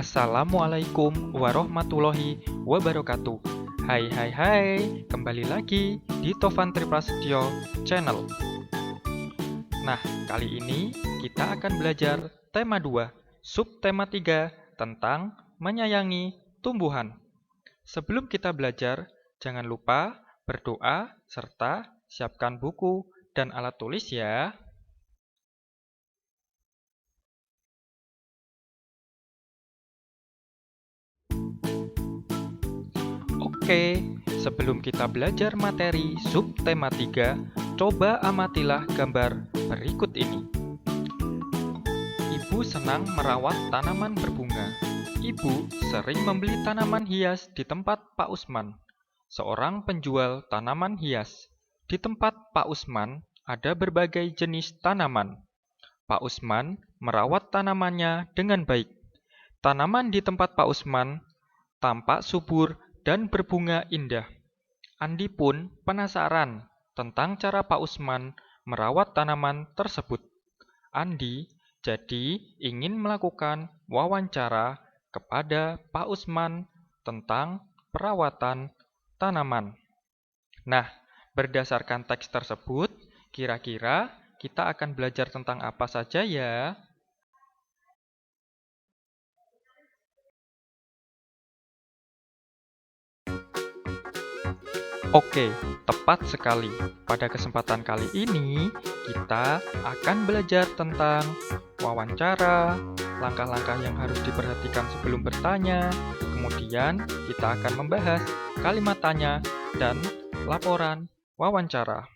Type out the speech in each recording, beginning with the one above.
Assalamualaikum warahmatullahi wabarakatuh. Hai, kembali lagi di Tovan Triprasetyo Channel. Nah, kali ini kita akan belajar tema 2, subtema 3 tentang menyayangi tumbuhan. Sebelum kita belajar, jangan lupa berdoa serta siapkan buku dan alat tulis ya. Oke, sebelum kita belajar materi subtema 3, coba amatilah gambar berikut ini. Ibu senang merawat tanaman berbunga. Ibu sering membeli tanaman hias di tempat Pak Usman, seorang penjual tanaman hias. Di tempat Pak Usman ada berbagai jenis tanaman. Pak Usman merawat tanamannya dengan baik. Tanaman di tempat Pak Usman tampak subur dan berbunga indah. Andi pun penasaran tentang cara Pak Usman merawat tanaman tersebut. Andi jadi ingin melakukan wawancara kepada Pak Usman tentang perawatan tanaman. Nah, berdasarkan teks tersebut, kira-kira kita akan belajar tentang apa saja ya? Oke, tepat sekali. Pada kesempatan kali ini, kita akan belajar tentang wawancara, langkah-langkah yang harus diperhatikan sebelum bertanya. Kemudian, kita akan membahas kalimat tanya dan laporan wawancara.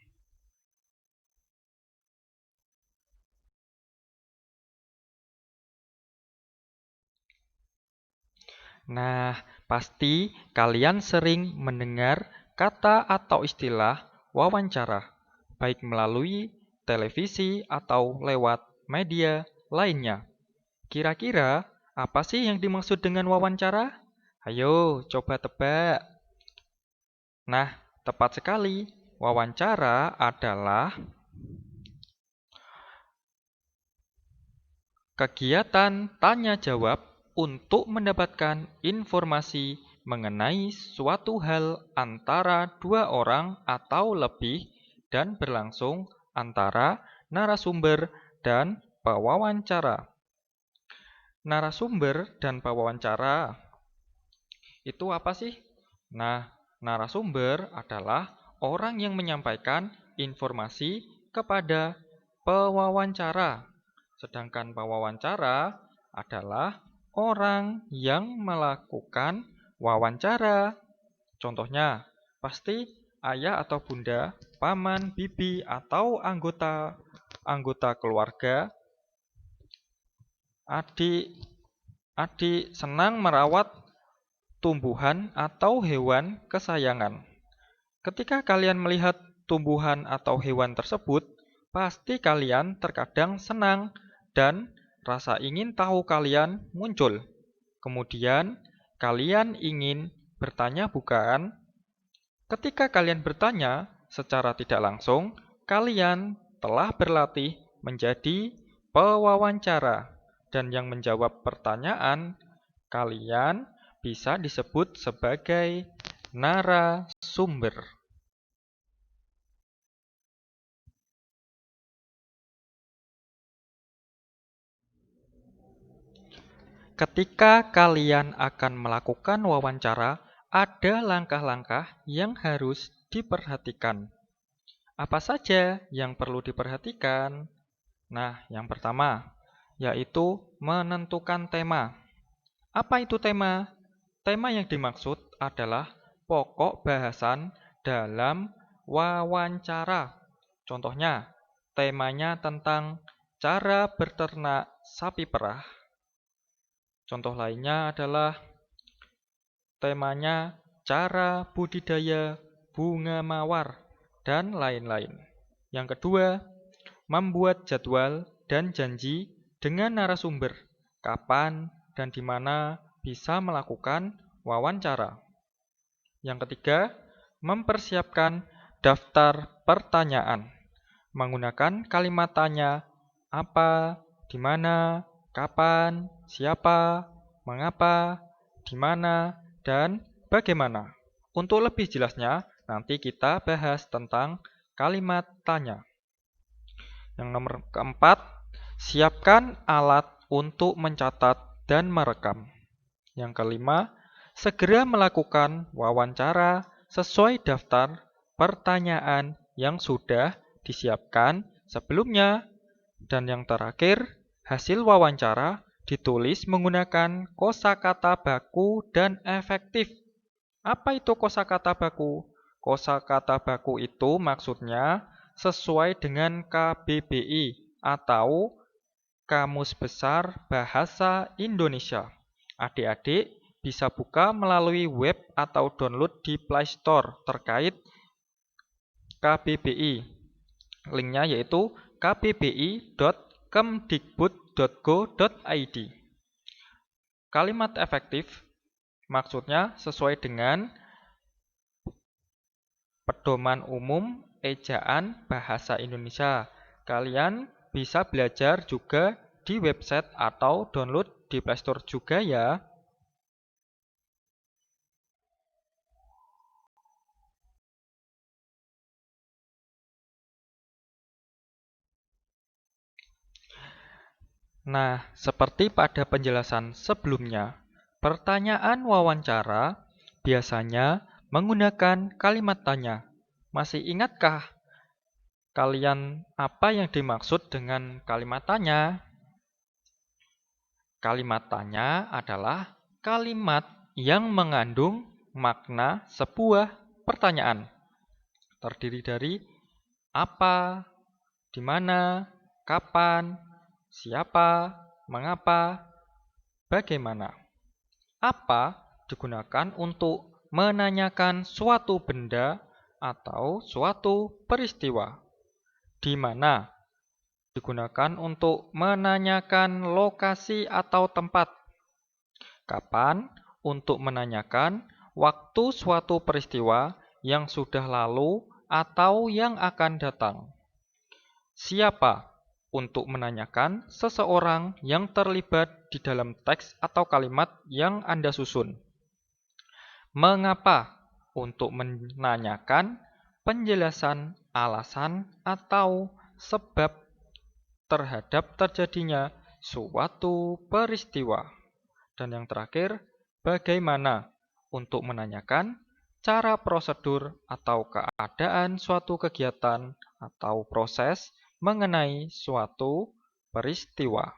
Nah, pasti kalian sering mendengar kata atau istilah wawancara, baik melalui televisi atau lewat media lainnya. Kira-kira apa sih yang dimaksud dengan wawancara? Ayo, coba tebak. Nah, tepat sekali. Wawancara adalah kegiatan tanya-jawab untuk mendapatkan informasi mengenai suatu hal antara dua orang atau lebih dan berlangsung antara narasumber dan pewawancara. Narasumber dan pewawancara itu apa sih? Nah, narasumber adalah orang yang menyampaikan informasi kepada pewawancara. Sedangkan pewawancara adalah orang yang melakukan wawancara. Contohnya, pasti ayah atau bunda, paman, bibi, atau anggota keluarga, adik senang merawat tumbuhan atau hewan kesayangan. Ketika kalian melihat tumbuhan atau hewan tersebut, pasti kalian terkadang senang dan rasa ingin tahu kalian muncul. Kemudian, kalian ingin bertanya bukan? Ketika kalian bertanya secara tidak langsung, kalian telah berlatih menjadi pewawancara. Dan yang menjawab pertanyaan kalian bisa disebut sebagai narasumber. Ketika kalian akan melakukan wawancara, ada langkah-langkah yang harus diperhatikan. Apa saja yang perlu diperhatikan? Nah, yang pertama, yaitu menentukan tema. Apa itu tema? Tema yang dimaksud adalah pokok bahasan dalam wawancara. Contohnya, temanya tentang cara berternak sapi perah. Contoh lainnya adalah temanya cara budidaya bunga mawar dan lain-lain. Yang kedua, membuat jadwal dan janji dengan narasumber, kapan dan di mana bisa melakukan wawancara. Yang ketiga, mempersiapkan daftar pertanyaan, menggunakan kalimat tanya, apa, di mana, kapan, siapa, mengapa, di mana, dan bagaimana. Untuk lebih jelasnya, nanti kita bahas tentang kalimat tanya. Yang nomor keempat, siapkan alat untuk mencatat dan merekam. Yang kelima, segera melakukan wawancara sesuai daftar pertanyaan yang sudah disiapkan sebelumnya. Dan yang terakhir, hasil wawancara ditulis menggunakan kosakata baku dan efektif. Apa itu kosakata baku? Kosakata baku itu maksudnya sesuai dengan KBBI atau Kamus Besar Bahasa Indonesia. Adik-adik bisa buka melalui web atau download di Play Store terkait KBBI. Linknya yaitu kbbi.kemdikbud.go.id. Kalimat efektif maksudnya sesuai dengan Pedoman Umum Ejaan Bahasa Indonesia. Kalian bisa belajar juga di website atau download di Play Store juga ya. Nah, seperti pada penjelasan sebelumnya, pertanyaan wawancara biasanya menggunakan kalimat tanya. Masih ingatkah kalian apa yang dimaksud dengan kalimat tanya? Kalimat tanya adalah kalimat yang mengandung makna sebuah pertanyaan. Terdiri dari apa, di mana, kapan, siapa, mengapa, bagaimana. Apa digunakan untuk menanyakan suatu benda atau suatu peristiwa. Di mana digunakan untuk menanyakan lokasi atau tempat. Kapan untuk menanyakan waktu suatu peristiwa yang sudah lalu atau yang akan datang. Siapa untuk menanyakan seseorang yang terlibat di dalam teks atau kalimat yang Anda susun. Mengapa untuk menanyakan penjelasan alasan atau sebab terhadap terjadinya suatu peristiwa. Dan yang terakhir, bagaimana untuk menanyakan cara prosedur atau keadaan suatu kegiatan atau proses mengenai suatu peristiwa.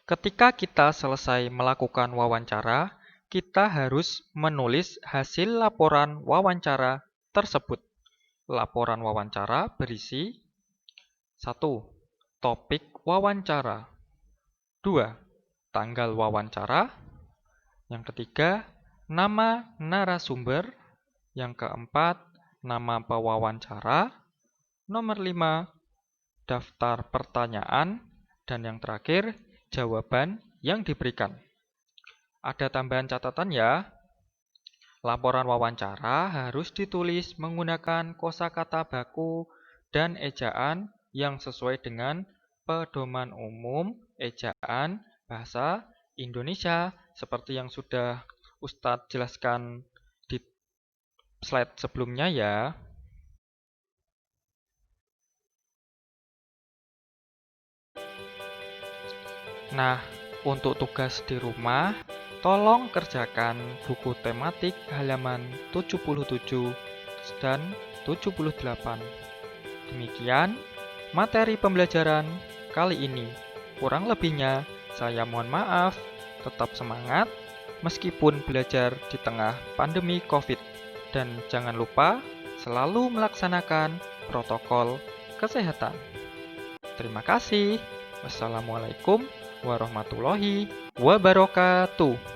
Ketika kita selesai melakukan wawancara, kita harus menulis hasil laporan wawancara tersebut. Laporan wawancara berisi 1. Topik wawancara 2. Tanggal wawancara. Yang ketiga, nama narasumber. Yang keempat, nama pewawancara. Nomor 5, daftar pertanyaan. Dan yang terakhir, jawaban yang diberikan. Ada tambahan catatan ya. Laporan wawancara harus ditulis menggunakan kosakata baku dan ejaan yang sesuai dengan Pedoman Umum Ejaan Bahasa Indonesia seperti yang sudah Ustadz jelaskan di slide sebelumnya ya. Nah, untuk tugas di rumah, tolong kerjakan buku tematik halaman 77 dan 78. Demikian materi pembelajaran kali ini. Kurang lebihnya, saya mohon maaf. Tetap semangat meskipun belajar di tengah pandemi COVID. Dan jangan lupa selalu melaksanakan protokol kesehatan. Terima kasih. Wassalamualaikum warahmatullahi wabarakatuh.